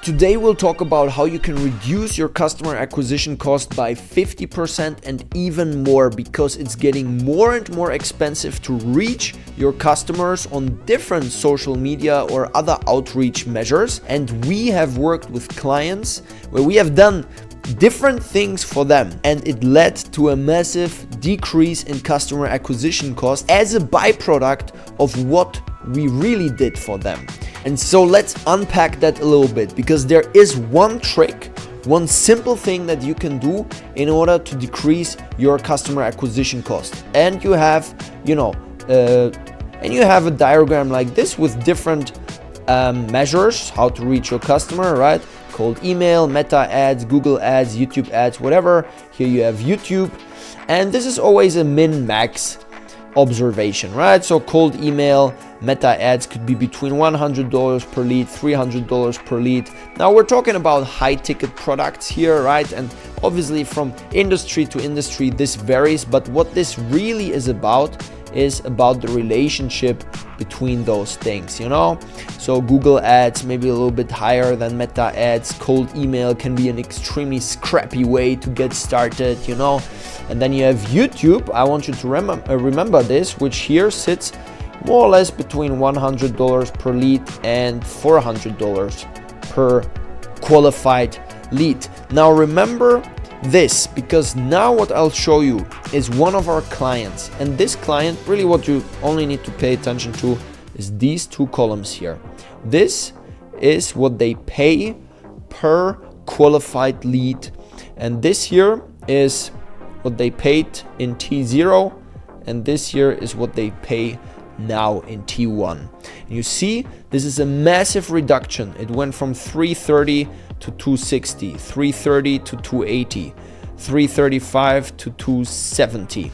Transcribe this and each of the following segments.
Today we'll talk about how you can reduce your customer acquisition cost by 50% and even more, because it's getting more and more expensive to reach your customers on different social media or other outreach measures. And we have worked with clients where we have done different things for them, and it led to a massive decrease in customer acquisition cost as a byproduct of what we really did for them. And so let's unpack that a little bit, because there is one trick, one simple thing that you can do in order to decrease your customer acquisition cost. And you have, a diagram like this with different measures how to reach your customer, right? Cold email, Meta ads, Google ads, YouTube ads, whatever. Here you have YouTube, and this is always a min-max observation, right? So cold email, Meta ads could be between $100 per lead, $300 per lead. Now we're talking about high ticket products here, right? And obviously from industry to industry this varies, but what this really is about the relationship between those things, So Google ads maybe a little bit higher than Meta ads. Cold email can be an extremely scrappy way to get started, And then you have YouTube. I want you to remember this, which here sits more or less between $100 per lead and $400 per qualified lead. Now remember this, because now what I'll show you is one of our clients, and this client, really what you only need to pay attention to is these two columns here. This is what they pay per qualified lead, and this here is what they paid in T0, and this here is what they pay now in T1. And you see, this is a massive reduction. It went from 330 to 260, 330 to 280, 335 to 270.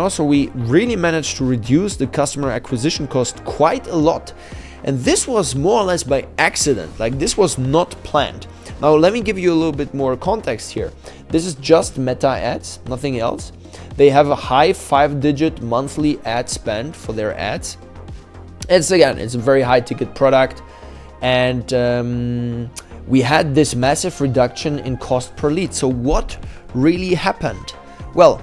So we really managed to reduce the customer acquisition cost quite a lot. And this was more or less by accident, like this was not planned. Now let me give you a little bit more context here. This is just Meta ads, nothing else. They have a high 5-digit monthly ad spend for their ads. It's a very high ticket product, and we had this massive reduction in cost per lead. So what really happened? Well,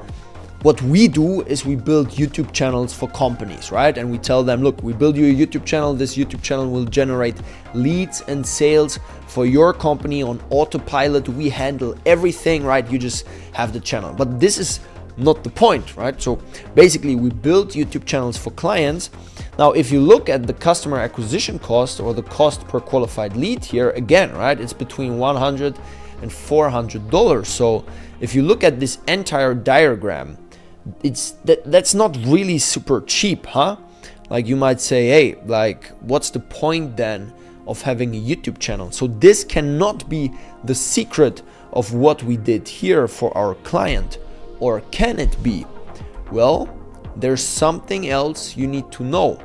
what we do is we build YouTube channels for companies, right? And we tell them, look, we build you a YouTube channel. This YouTube channel will generate leads and sales for your company on autopilot. We handle everything, right? You just have the channel. But this is not the point, right? So basically we build YouTube channels for clients. Now, if you look at the customer acquisition cost or the cost per qualified lead here, again, right, it's between $100 and $400. So if you look at this entire diagram, that's not really super cheap, huh? Like you might say, hey, like what's the point then of having a YouTube channel? So this cannot be the secret of what we did here for our client. Or can it be? Well, there's something else you need to know.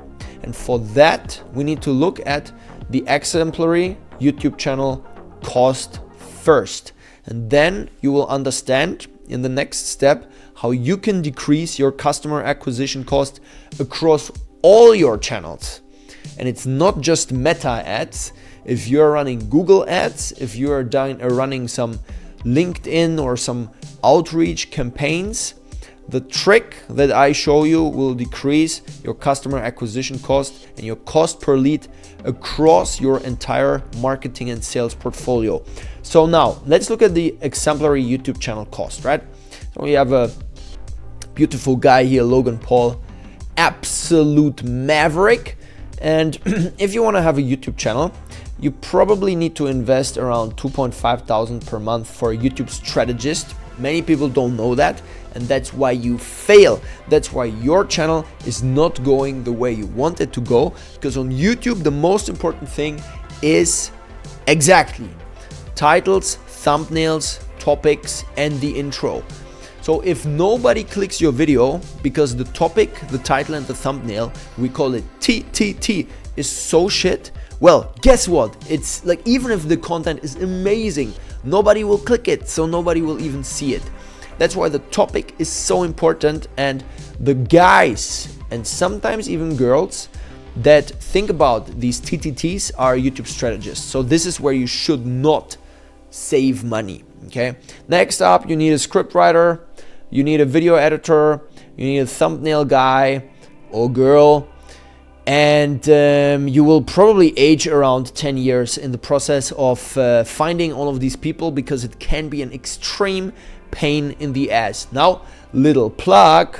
And for that, we need to look at the exemplary YouTube channel cost first. And then you will understand in the next step how you can decrease your customer acquisition cost across all your channels. And it's not just Meta ads. If you're running Google ads, if you're running some LinkedIn or some outreach campaigns, the trick that I show you will decrease your customer acquisition cost and your cost per lead across your entire marketing and sales portfolio. So now let's look at the exemplary YouTube channel cost, right? So we have a beautiful guy here, Logan Paul, absolute maverick. And if you want to have a YouTube channel, you probably need to invest around $2,500 per month for a YouTube strategist. Many people don't know that, and that's why you fail. That's why your channel is not going the way you want it to go, because on YouTube the most important thing is exactly titles, thumbnails, topics, and the intro. So if nobody clicks your video because the topic, the title, and the thumbnail, we call it TTT, is so shit, well, guess what? It's like, even if the content is amazing, nobody will click it, so nobody will even see it. That's why the topic is so important, and the guys, and sometimes even girls, that think about these TTTs are YouTube strategists. So this is where you should not save money. Okay. Next up, you need a script writer, you need a video editor, you need a thumbnail guy or girl, and you will probably age around 10 years in the process of finding all of these people, because it can be an extreme pain in the ass. Now, little plug,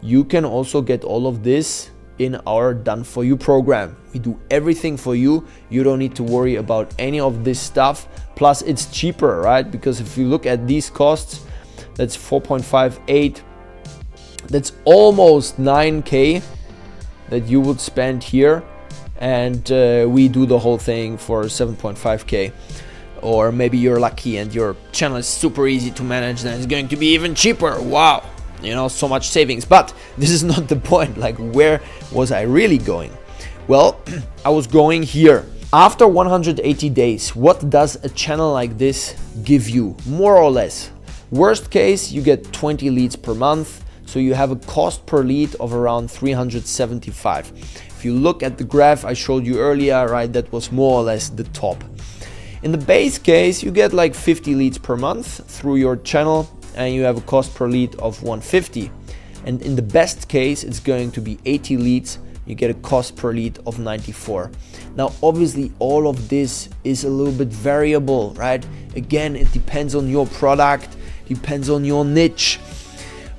you can also get all of this in our Done For You program. We do everything for you. You don't need to worry about any of this stuff. Plus it's cheaper, right? Because if you look at these costs, that's 4.58, that's almost 9K that you would spend here, and we do the whole thing for 7.5K. Or maybe you're lucky and your channel is super easy to manage, then it's going to be even cheaper. Wow, you know, so much savings. But this is not the point. Like, where was I really going? Well, I was going here. After 180 days, what does a channel like this give you, more or less? Worst case, you get 20 leads per month. So you have a cost per lead of around 375. If you look at the graph I showed you earlier, right, that was more or less the top. In the base case, you get like 50 leads per month through your channel, and you have a cost per lead of 150. And in the best case, it's going to be 80 leads. You get a cost per lead of 94. Now, obviously, all of this is a little bit variable, right? Again, it depends on your product, depends on your niche.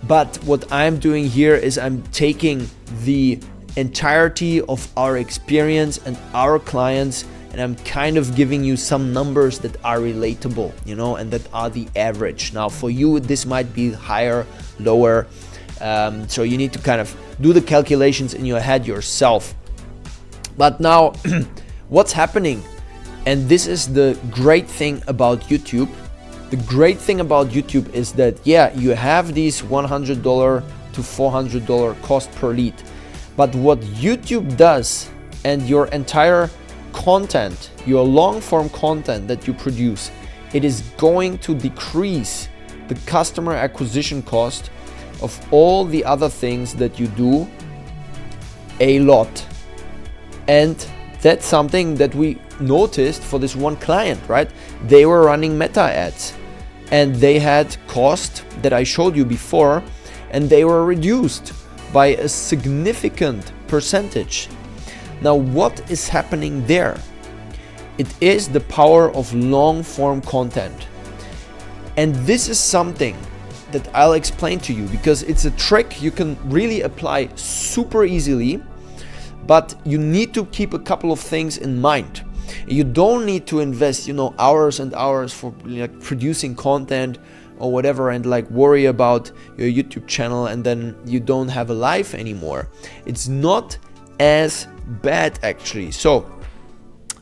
But what I'm doing here is I'm taking the entirety of our experience and our clients, and I'm kind of giving you some numbers that are relatable, you know, and that are the average. Now, for you, this might be higher, lower. So you need to kind of do the calculations in your head yourself. But now, what's happening? And this is the great thing about YouTube. The great thing about YouTube is that, yeah, you have these $100 to $400 cost per lead. But what YouTube does, and your entire content, your long form content that you produce, it is going to decrease the customer acquisition cost of all the other things that you do a lot. And that's something that we noticed for this one client, right? They were running meta ads and they had cost that I showed you before, and they were reduced by a significant percentage. Now, what is happening there? It is the power of long form content. And this is something that I'll explain to you, because it's a trick you can really apply super easily, but you need to keep a couple of things in mind. You don't need to invest, hours and hours for like producing content or whatever, and like worry about your YouTube channel and then you don't have a life anymore. It's not as bad actually. So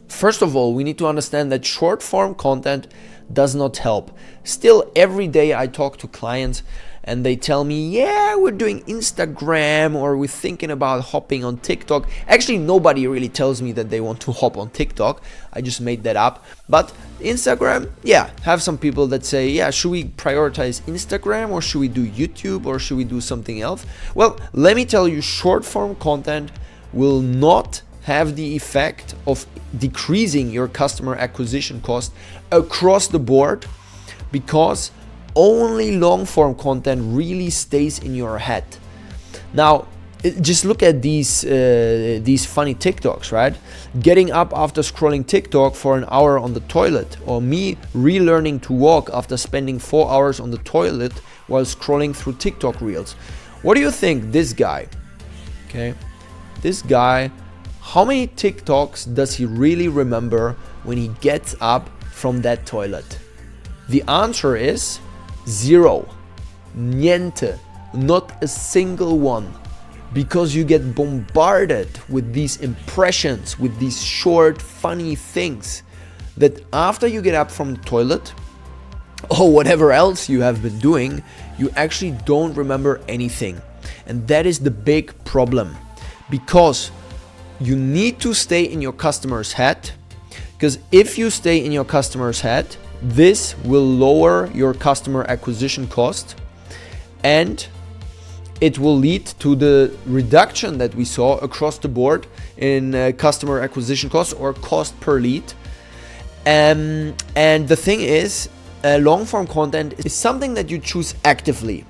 first of all, we need to understand that short form content does not help. Still, every day I talk to clients and they tell me, yeah, we're doing Instagram, or we're thinking about hopping on TikTok. Actually, nobody really tells me that they want to hop on TikTok. I just made that up. But Instagram, yeah, have some people that say, yeah, should we prioritize Instagram, or should we do YouTube, or should we do something else? Well, let me tell you, short form content will not have the effect of decreasing your customer acquisition cost across the board, because only long form content really stays in your head. Now, just look at these funny TikToks, right? Getting up after scrolling TikTok for an hour on the toilet, or me relearning to walk after spending 4 hours on the toilet while scrolling through TikTok reels. What do you think this guy, this guy, how many TikToks does he really remember when he gets up from that toilet? The answer is 0. Niente. Not a single one. Because you get bombarded with these impressions, with these short, funny things, that after you get up from the toilet, or whatever else you have been doing, you actually don't remember anything. And that is the big problem. Because you need to stay in your customer's head, because if you stay in your customer's head, this will lower your customer acquisition cost, and it will lead to the reduction that we saw across the board in customer acquisition cost or cost per lead. And the thing is, long form content is something that you choose actively.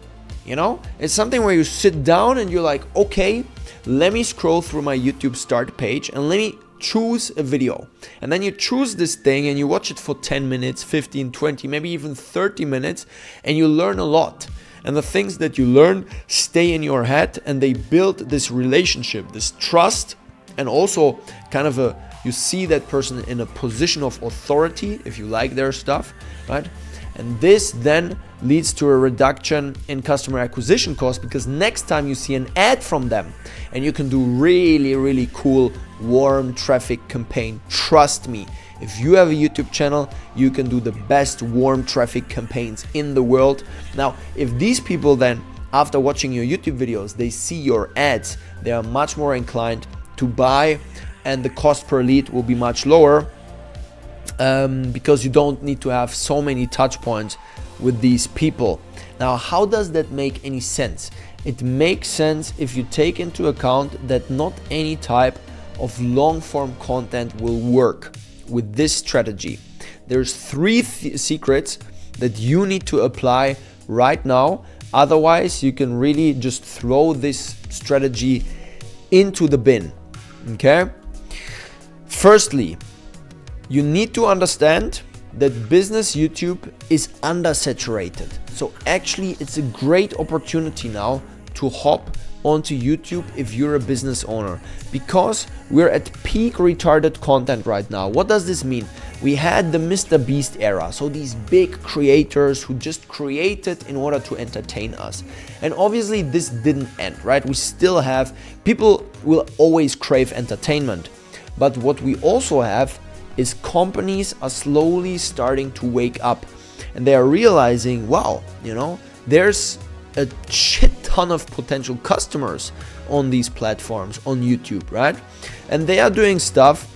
You know, it's something where you sit down and you're like, okay, let me scroll through my YouTube start page and let me choose a video. And then you choose this thing and you watch it for 10 minutes, 15, 20, maybe even 30 minutes, and you learn a lot. And the things that you learn stay in your head, and they build this relationship, this trust, and also kind of you see that person in a position of authority if you like their stuff, right? And this then leads to a reduction in customer acquisition cost, because next time you see an ad from them, and you can do really, really cool warm traffic campaign. Trust me, if you have a YouTube channel, you can do the best warm traffic campaigns in the world. Now, if these people then, after watching your YouTube videos, they see your ads, they are much more inclined to buy, and the cost per lead will be much lower. Because you don't need to have so many touch points with these people. Now, how does that make any sense? It makes sense if you take into account that not any type of long form content will work with this strategy. There's three secrets that you need to apply right now. Otherwise, you can really just throw this strategy into the bin. Okay? Firstly, you need to understand that business YouTube is undersaturated. So actually, it's a great opportunity now to hop onto YouTube if you're a business owner, because we're at peak retarded content right now. What does this mean? We had the Mr. Beast era, so these big creators who just created in order to entertain us. And obviously this didn't end, right? We still have, people will always crave entertainment. But what we also have is companies are slowly starting to wake up, and they are realizing, wow, you know, there's a shit ton of potential customers on these platforms, on YouTube, right? And they are doing stuff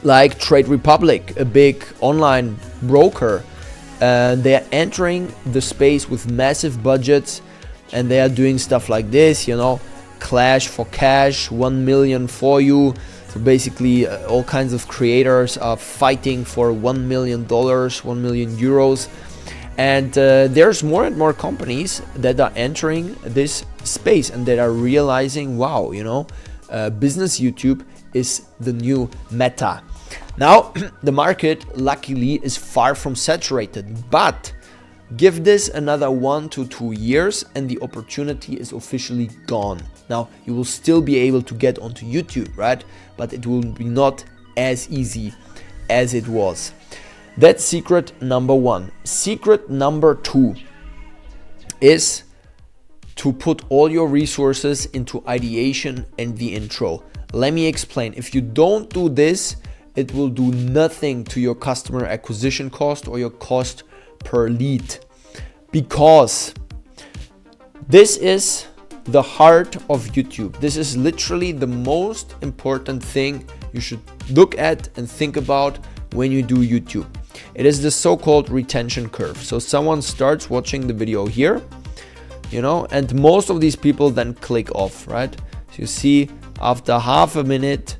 like Trade Republic, a big online broker. They are entering the space with massive budgets, and they are doing stuff like this, you know, Clash for cash, 1 million for you. So basically, all kinds of creators are fighting for $1 million, 1 million euros. And there's more and more companies that are entering this space and that are realizing, wow, you know, business YouTube is the new meta. Now, the market, luckily, is far from saturated, but give this another 1 to 2 years and the opportunity is officially gone. Now, you will still be able to get onto YouTube, right? But it will be not as easy as it was. That's secret number 1. Secret number 2 is to put all your resources into ideation and the intro. Let me explain. If you don't do this, it will do nothing to your customer acquisition cost or your cost per lead, because this is the heart of YouTube. This is literally the most important thing you should look at and think about when you do YouTube. It is the so-called retention curve. So someone starts watching the video here, you know, and most of these people then click off, right? So you see after half a minute,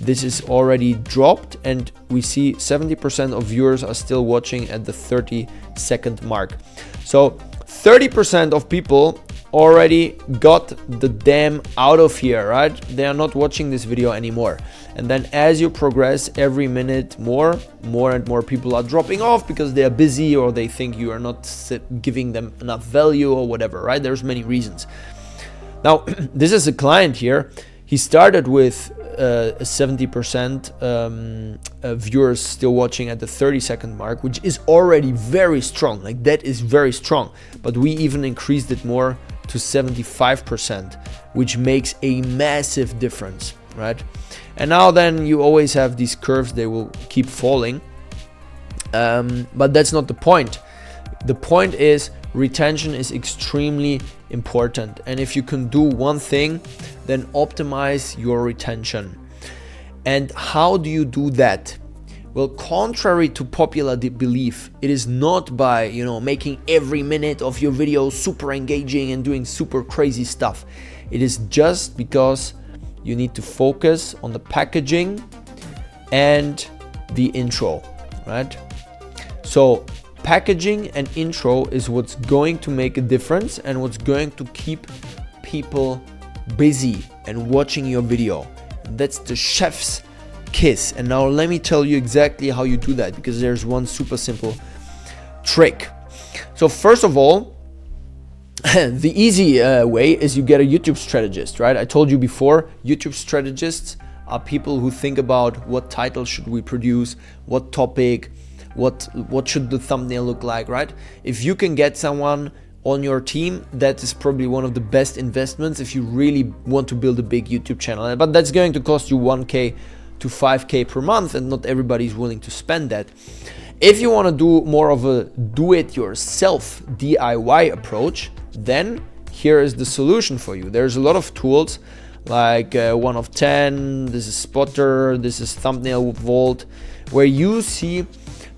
this is already dropped, and we see 70% of viewers are still watching at the 30-second mark. So 30% of people already got the damn out of here, right? They are not watching this video anymore. And then as you progress every minute, more and more people are dropping off because they are busy, or they think you are not giving them enough value, or whatever, right? There's many reasons. Now, this is a client here. He started with 70% viewers still watching at the 30-second mark, which is already very strong. Like, that is very strong. But we even increased it more to 75%, which makes a massive difference, right? And now then you always have these curves, they will keep falling. But that's not the point. The point is retention is extremely important. And if you can do one thing, then optimize your retention. And how do you do that? Well, contrary to popular belief, it is not by, you know, making every minute of your video super engaging and doing super crazy stuff. It is just because you need to focus on the packaging and the intro, right? So packaging and intro is what's going to make a difference and what's going to keep people busy and watching your video. That's the chef's kiss. And now let me tell you exactly how you do that, because there's one super simple trick. So first of all, the easy way is you get a YouTube strategist, right? I told you before, YouTube strategists are people who think about what title should we produce, what topic, what should the thumbnail look like, right? If you can get someone on your team, that is probably one of the best investments if you really want to build a big YouTube channel. But that's going to cost you 1K to 5K per month, and not everybody is willing to spend that. If you want to do more of a do-it-yourself DIY approach, then here is the solution for you. There's a lot of tools like 1 of 10, this is Spotter, this is Thumbnail Vault, where you see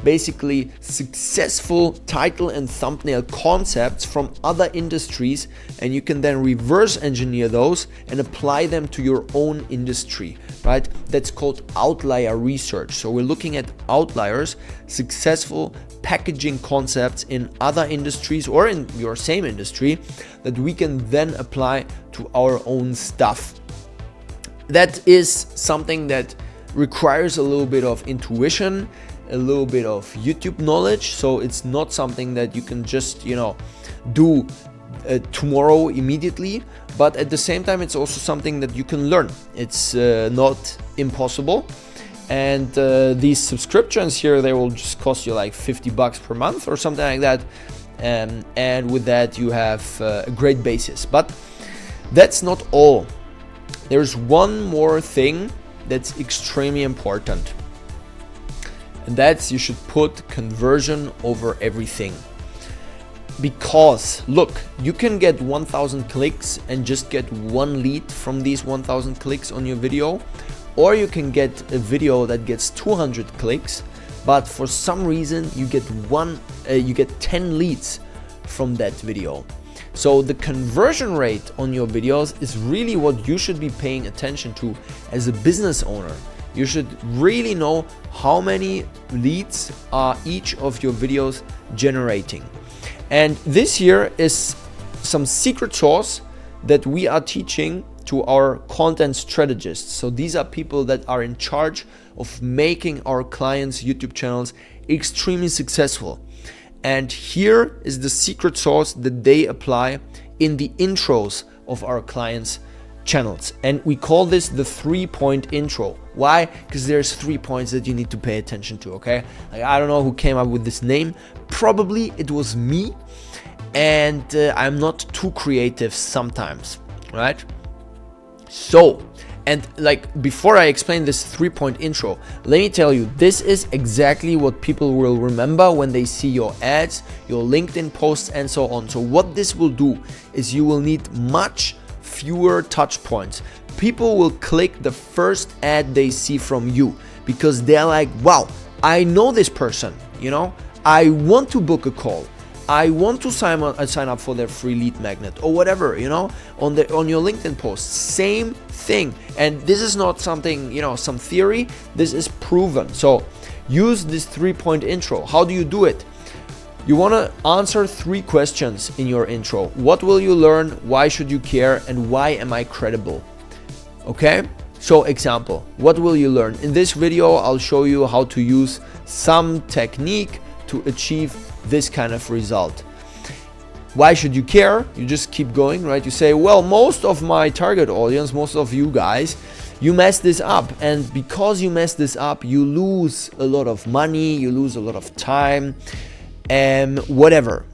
basically successful title and thumbnail concepts from other industries, and you can then reverse engineer those and apply them to your own industry, right? That's called outlier research. So we're looking at outliers, successful packaging concepts in other industries or in your same industry that we can then apply to our own stuff. That is something that requires a little bit of intuition, a little bit of YouTube knowledge. So it's not something that you can just, do tomorrow immediately, but at the same time, it's also something that you can learn. It's not impossible. And these subscriptions here, they will just cost you like $50 per month or something like that. And with that, you have a great basis. But that's not all. There's one more thing that's extremely important. And that's, you should put conversion over everything. Because look, you can get 1,000 clicks and just get one lead from these 1,000 clicks on your video, or you can get a video that gets 200 clicks, but for some reason you get 10 leads from that video. So the conversion rate on your videos is really what you should be paying attention to as a business owner. You should really know how many leads are each of your videos generating. And this here is some secret sauce that we are teaching to our content strategists. So these are people that are in charge of making our clients' YouTube channels extremely successful. And here is the secret sauce that they apply in the intros of our clients' channels, and we call this the 3-point intro. Why? Because there's 3 points that you need to pay attention to. Okay, like, I don't know who came up with this name. Probably it was me, and I'm not too creative sometimes, right? So, and like, before I explain this 3-point intro, let me tell you, this is exactly what people will remember when they see your ads, your LinkedIn posts, and so on. So what this will do is you will need much fewer touch points. People will click the first ad they see from you because they're like, wow, I know this person, I want to book a call, I want to sign up for their free lead magnet or whatever, on your LinkedIn post. Same thing. And this is not something, some theory. This is proven. So use this 3-point intro. How do you do it? You want to answer 3 questions in your intro. What will you learn? Why should you care? And why am I credible? Okay? So example, what will you learn? In this video, I'll show you how to use some technique to achieve this kind of result. Why should you care? You just keep going, right? You say, well, most of my target audience, most of you guys, you mess this up. And because you mess this up, you lose a lot of money, you lose a lot of time, and whatever,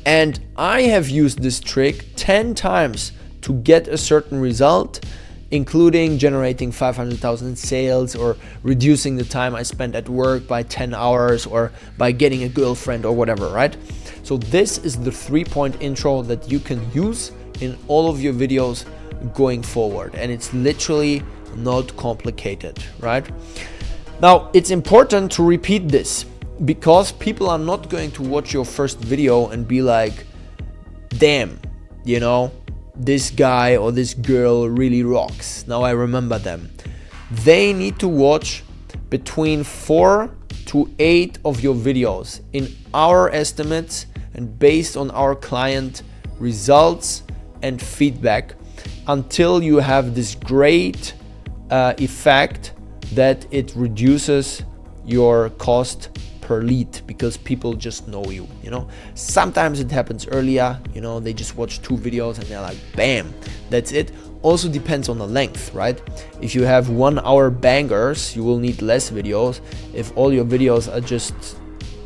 And I have used this trick 10 times to get a certain result, including generating 500,000 in sales, or reducing the time I spend at work by 10 hours, or by getting a girlfriend or whatever, right? So this is the 3-point intro that you can use in all of your videos going forward. And it's literally not complicated, right? Now, it's important to repeat this, because people are not going to watch your first video and be like, damn, this guy or this girl really rocks. Now I remember them. They need to watch between 4 to 8 of your videos in our estimates and based on our client results and feedback until you have this great effect that it reduces your cost per lead, because people just know you, you know. Sometimes it happens earlier, you know, they just watch 2 videos and they're like, bam, that's it. Also depends on the length, right? If you have 1 hour bangers, you will need less videos. If all your videos are just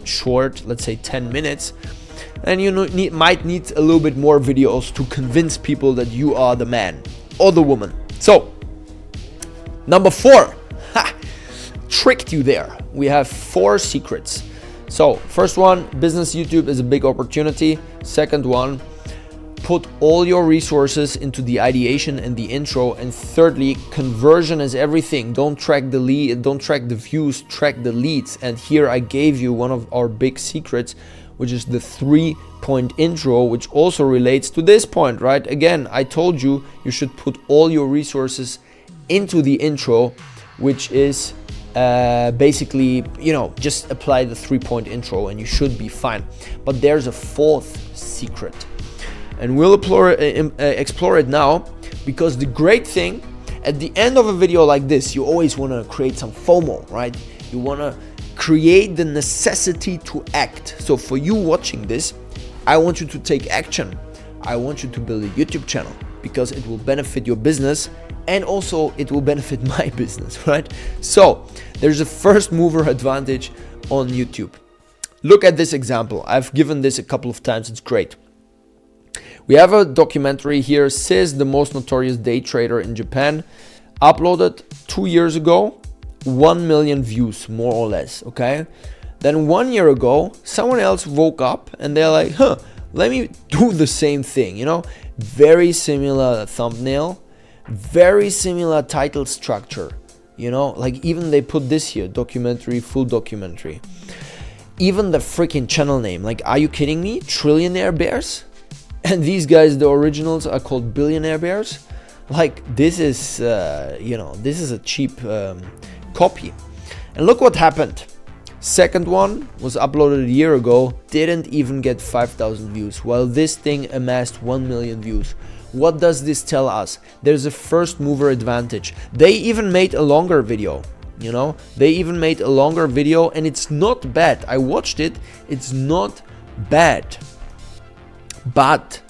short, let's say 10 minutes, then you might need a little bit more videos to convince people that you are the man or the woman. So, number 4, tricked you there. We have 4 secrets. So, first one, business YouTube is a big opportunity. Second one, put all your resources into the ideation and the intro. And thirdly, conversion is everything. Don't track the lead, don't track the views, track the leads. And here I gave you one of our big secrets, which is the 3-point intro, which also relates to this point, right? Again, I told you you should put all your resources into the intro, which is basically, you know, just apply the 3-point intro and you should be fine. But there's a 4th secret, and we'll explore it now, because the great thing at the end of a video like this, you always want to create some FOMO, right? You want to create the necessity to act. So for you watching this, I want you to take action. I want you to build a YouTube channel, because it will benefit your business and also it will benefit my business, right? So there's a first mover advantage on YouTube. Look at this example. I've given this a couple of times. It's great. We have a documentary here, Sis, the most notorious day trader in Japan, uploaded 2 years ago, 1 million views, more or less, okay? Then 1 year ago, someone else woke up and they're like, let me do the same thing, you know? Very similar thumbnail, very similar title structure, you know? Like even they put this here, documentary, full documentary. Even the freaking channel name, like, are you kidding me? Trillionaire Bears? And these guys, the originals, are called Billionaire Bears. Like, this is, you know, this is a cheap copy. And look what happened. Second one was uploaded a year ago, didn't even get 5,000 views, while this thing amassed 1 million views. What does this tell us? There's a first mover advantage. They even made a longer video, you know? They even made a longer video, and it's not bad. I watched it, it's not bad. But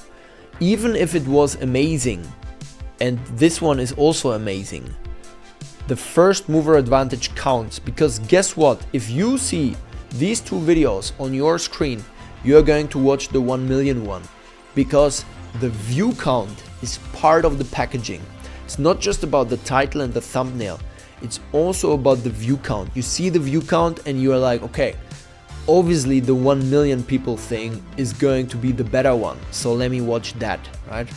even if it was amazing, and this one is also amazing, the first mover advantage counts, because guess what? If you see these 2 videos on your screen, you're going to watch the 1 million one, because the view count is part of the packaging. It's not just about the title and the thumbnail, it's also about the view count. You see the view count and you're like, okay, obviously the 1 million people thing is going to be the better one, so let me watch that, right?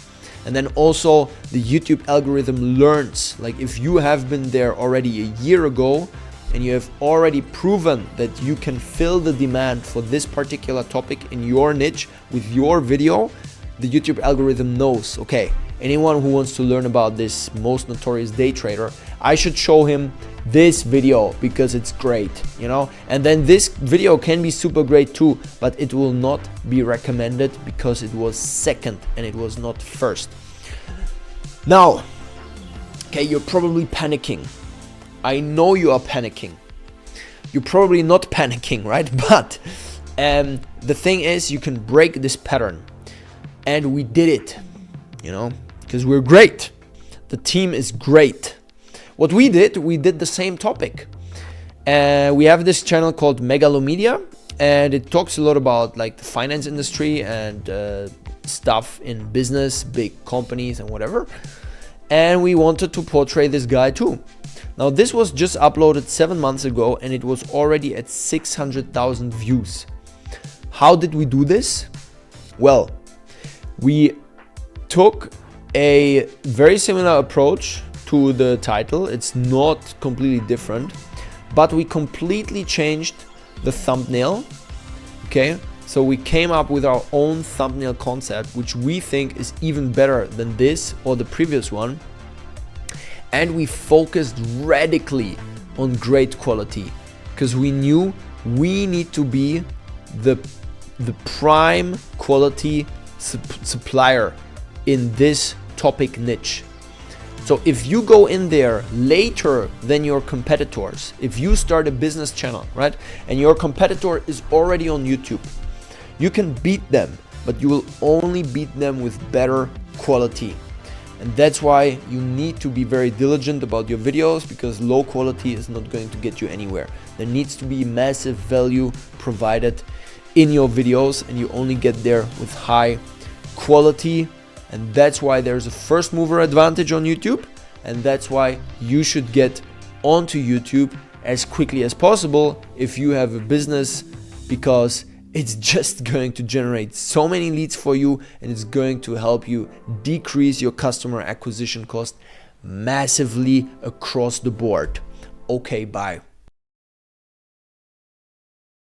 And then also the YouTube algorithm learns, like if you have been there already a year ago and you have already proven that you can fill the demand for this particular topic in your niche with your video, the YouTube algorithm knows, okay, anyone who wants to learn about this most notorious day trader, I should show him this video because it's great, you know? And then this video can be super great too, but it will not be recommended because it was second and it was not first. Now, okay, you're probably panicking. I know you are panicking. You're probably not panicking, right? But the thing is, you can break this pattern. And we did it, you know, because we're great. The team is great. What we did the same topic. We have this channel called Megalomedia, and it talks a lot about like the finance industry and stuff in business, big companies and whatever. And we wanted to portray this guy too. Now this was just uploaded 7 months ago and it was already at 600,000 views. How did we do this? Well, we took a very similar approach to the title. It's not completely different, but we completely changed the thumbnail. Okay, So we came up with our own thumbnail concept, which we think is even better than this or the previous one. And we focused radically on great quality because we knew we need to be the prime quality supplier in this topic niche. So if you go in there later than your competitors, if you start a business channel, right, and your competitor is already on YouTube, you can beat them, but you will only beat them with better quality. And that's why you need to be very diligent about your videos, because low quality is not going to get you anywhere. There needs to be massive value provided in your videos, and you only get there with high quality. And that's why there's a first mover advantage on YouTube, and that's why you should get onto YouTube as quickly as possible if you have a business, because it's just going to generate so many leads for you, and it's going to help you decrease your customer acquisition cost massively across the board. Okay, bye.